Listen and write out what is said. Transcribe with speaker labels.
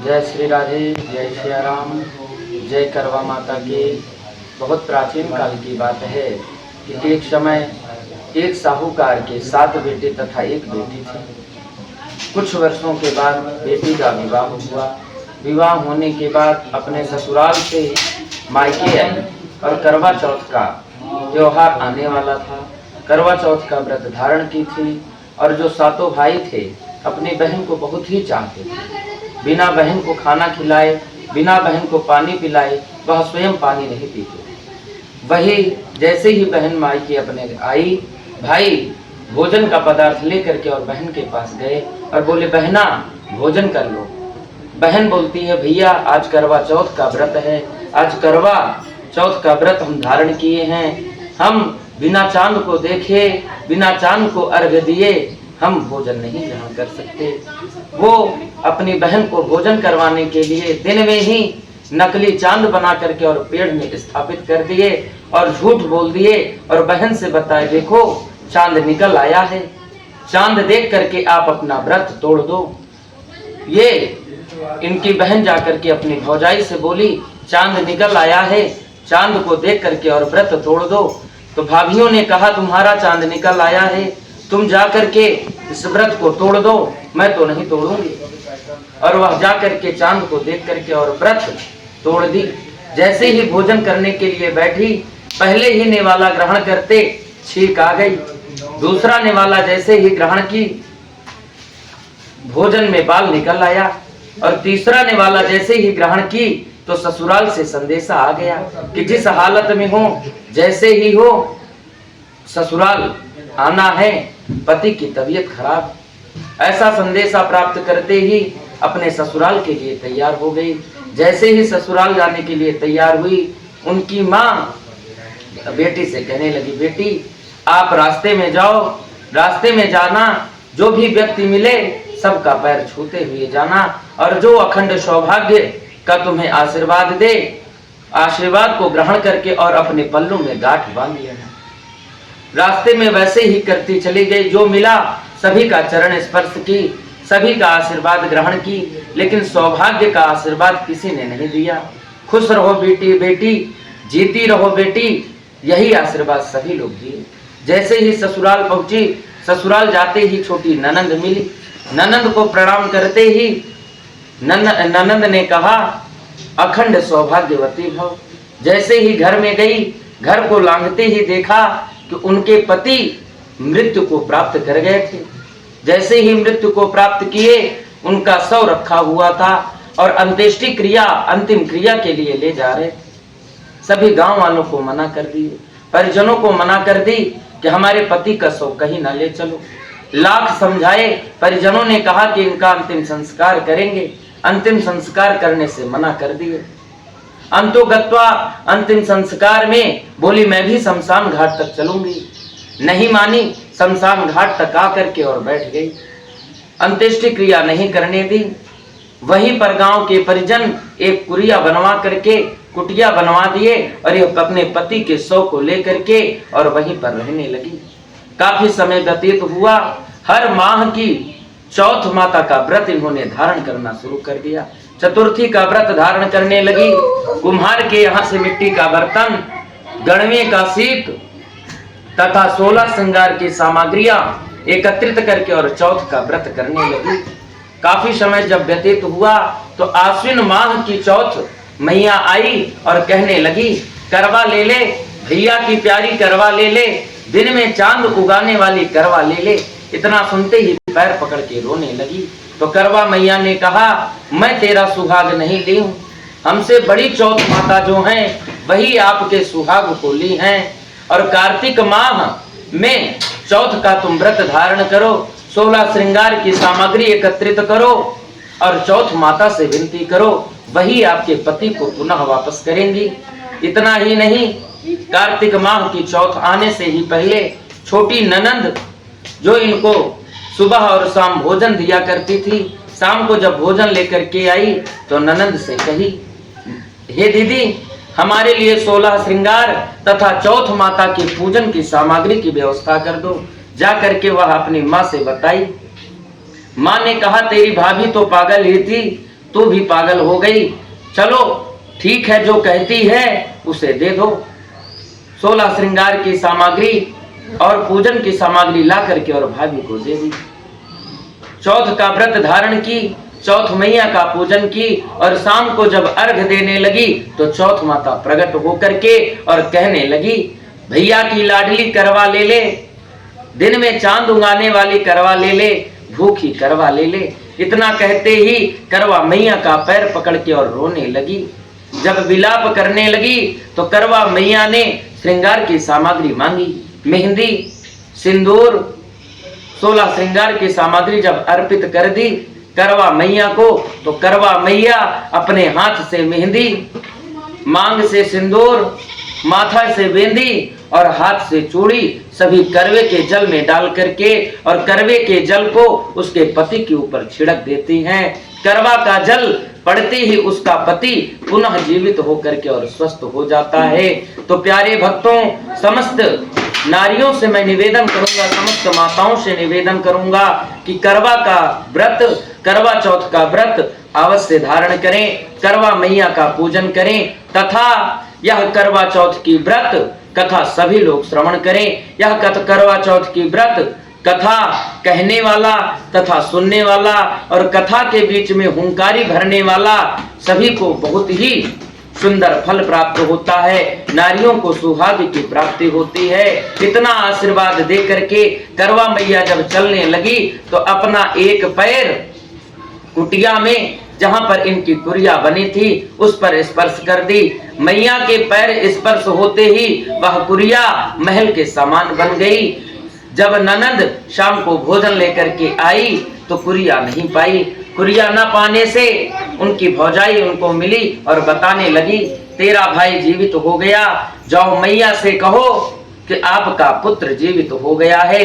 Speaker 1: जय श्री राधे, जय सिया राम, जय करवा माता की। बहुत प्राचीन काल की बात है कि एक समय एक साहूकार के 7 बेटे तथा एक बेटी थी। कुछ वर्षों के बाद बेटी का विवाह हुआ। विवाह होने के बाद अपने ससुराल से मायके आई और करवा चौथ का त्योहार आने वाला था। करवा चौथ का व्रत धारण की थी और जो 7 भाई थे अपनी बहन को बहुत ही चाहते थे। बिना बहन को खाना खिलाए, बिना बहन को पानी पिलाए वह स्वयं पानी नहीं पीते। वही जैसे ही बहन मायके अपने आई, भाई भोजन का पदार्थ लेकर के और बहन के पास गए और बोले, बहना भोजन कर लो। बहन बोलती है, भैया आज करवा चौथ का व्रत है, आज करवा चौथ का व्रत हम धारण किए हैं। हम बिना चांद को देखे, बिना चांद को अर्घ्य दिए हम भोजन नहीं ग्रहण कर सकते। वो अपनी बहन को भोजन करवाने के लिए दिन में ही नकली चांद बना करके और पेड़ में स्थापित कर दिए और झूठ बोल दिए और बहन से बताए, देखो चांद निकल आया है, चांद देख करके आप अपना व्रत तोड़ दो। ये इनकी बहन जाकर के अपनी भौजाई से बोली, चांद निकल आया है, चांद को देख करके और व्रत तोड़ दो। तो भाभियों ने कहा, तुम्हारा चांद निकल आया है, तुम जा करके इस व्रत को तोड़ दो, मैं तो नहीं तोड़ूंगी। और वह जा करके चांद को देख करके और व्रत तोड़ दी। जैसे ही भोजन करने के लिए बैठी, पहले ही नेवाला ग्रहण करते छींक आ गई। दूसरा नेवाला जैसे ही ग्रहण की, भोजन में बाल निकल आया। और तीसरा नेवाला जैसे ही ग्रहण की तो ससुराल से संदेशा आ गया कि जिस हालत में हो, जैसे ही हो, ससुराल आना है, पति की तबीयत खराब। ऐसा संदेशा प्राप्त करते ही अपने ससुराल के लिए तैयार हो गई। जैसे ही ससुराल जाने के लिए तैयार हुई, उनकी माँ बेटी से कहने लगी, बेटी आप रास्ते में जाओ, रास्ते में जाना, जो भी व्यक्ति मिले सबका पैर छूते हुए जाना और जो अखंड सौभाग्य का तुम्हें आशीर्वाद दे, आशीर्वाद को ग्रहण करके और अपने पल्लू में गांठ बांध लेना। रास्ते में वैसे ही करती चली गई, जो मिला सभी का चरण स्पर्श की, सभी का आशीर्वाद ग्रहण की, लेकिन सौभाग्य का आशीर्वाद किसी ने नहीं दिया। खुश रहो बेटी, बेटी जीती रहो बेटी, यही आशीर्वाद सभी लोग दिए। जैसे ही ससुराल पहुंची, ससुराल जाते ही छोटी ननंद मिली। ननंद को प्रणाम करते ही ननंद ने कहा, अखंड सौभाग्यवती भव। जैसे ही घर में गई, घर को लांघते ही देखा कि उनके पति मृत्यु को प्राप्त कर गए थे। जैसे ही मृत्यु को प्राप्त किए, उनका शव रखा हुआ था और अंत्येष्टि क्रिया, अंतिम क्रिया के लिए ले जा रहे। सभी गांव वालों को मना कर दिए, परिजनों को मना कर दी कि हमारे पति का शव कहीं ना ले चलो। लाख समझाए, परिजनों ने कहा कि इनका अंतिम संस्कार करेंगे, अंतिम संस्कार करने से मना कर दिए। अंतोगत्वा अंतिम संस्कार में बोली, मैं भी शमशान घाट तक चलूंगी। नहीं मानी, शमशान घाट तक आकर के और बैठ गई। अंत्येष्टि क्रिया नहीं करने दी। वहीं पर गांव के परिजन एक कुरिया बनवा करके, कुटिया बनवा दिए और ये अपने पति के शव को लेकर के और वहीं पर रहने लगी। काफी समय व्यतीत हुआ। हर माह की चौथ माता का व्रत इन्होंने धारण करना शुरू कर दिया। चतुर्थी का व्रत धारण करने लगी। कुम्हार के यहाँ से मिट्टी का बर्तन, गणवे का शीत तथा 16 श्रृंगार की सामग्रियां एकत्रित करके और चौथ का व्रत करने लगी। काफी समय जब व्यतीत हुआ तो आश्विन माह की चौथ मैया आई और कहने लगी, करवा ले ले भैया की प्यारी, करवा ले ले, दिन में चांद उगाने वाली करवा ले ले। इतना सुनते ही पैर पकड़ के रोने लगी। तो करवा मैया ने कहा, मैं तेरा सुहाग नहीं ली हूँ, हमसे बड़ी चौथ माता जो हैं वही आपके सुहाग को ली हैं। और कार्तिक माह में चौथ का तुम व्रत धारण करो, 16 श्रृंगार की सामग्री एकत्रित करो और चौथ माता से विनती करो, वही आपके पति को पुनः वापस करेंगी। इतना ही नहीं, कार्तिक माह की चौथ आने से ही पहले छोटी ननंद जो इनको सुबह और शाम भोजन दिया करती थी, शाम को जब भोजन लेकर के आई तो ननंद से कही, हे दीदी हमारे लिए 16 श्रृंगार तथा चौथ माता के पूजन की सामग्री की व्यवस्था कर दो। जा करके वह अपनी माँ से बताई। माँ ने कहा, तेरी भाभी तो पागल ही थी, तू भी पागल हो गई, चलो ठीक है, जो कहती है उसे दे दो। 16 श्रृंगार की सामग्री और पूजन की सामग्री ला करके और भाभी को दे दी। चौथ का व्रत धारण की, चौथ मैया का पूजन की, और शाम को जब अर्घ देने लगी तो चौथ माता प्रकट होकर के और कहने लगी, भैया की लाडली करवा ले ले, दिन में चांद उगाने वाली करवा ले ले, भूखी करवा ले ले। इतना कहते ही करवा मैया का पैर पकड़ के और रोने लगी। जब विलाप करने लगी तो करवा मैया ने श्रृंगार की सामग्री मांगी, मेहंदी, सिंदूर, 16 श्रृंगार की सामग्री जब अर्पित कर दी करवा मैया को, तो करवा मैया अपने हाथ से मेहंदी, मांग से सिंदूर, माथा से बेंदी और हाथ से चूड़ी सभी करवे के जल में डाल करके और करवे के जल को उसके पति के ऊपर छिड़क देती हैं। करवा का जल पड़ते ही उसका पति पुनः जीवित होकर के और स्वस्थ हो जाता है। तो प्यारे भक्तों, समस्त नारियों से मैं निवेदन करूंगा, समस्त माताओं से निवेदन करूंगा कि करवा का व्रत, करवा चौथ का व्रत अवश्य धारण करें, करवा मैया का पूजन करें तथा यह करवा चौथ की व्रत कथा सभी लोग श्रवण करें। यह करवा चौथ की व्रत कथा कहने वाला तथा सुनने वाला और कथा के बीच में हुंकारी भरने वाला सभी को बहुत ही सुंदर फल प्राप्त होता है, नारियों को सौभाग्य की प्राप्ति होती है। इतना आशीर्वाद दे करके करवा मैया जब चलने लगी तो अपना एक पैर कुटिया में जहां पर इनकी कुरिया बनी थी उस पर स्पर्श कर दी। मैया के पैर स्पर्श होते ही वह कुरिया महल के समान बन गई। जब ननद शाम को भोजन लेकर के आई तो कुरिया नहीं पाई। कुरिया न पाने से उनकी भौजाई उनको मिली और बताने लगी, तेरा भाई जीवित हो गया, जाओ मैया से कहो कि आपका पुत्र जीवित हो गया है।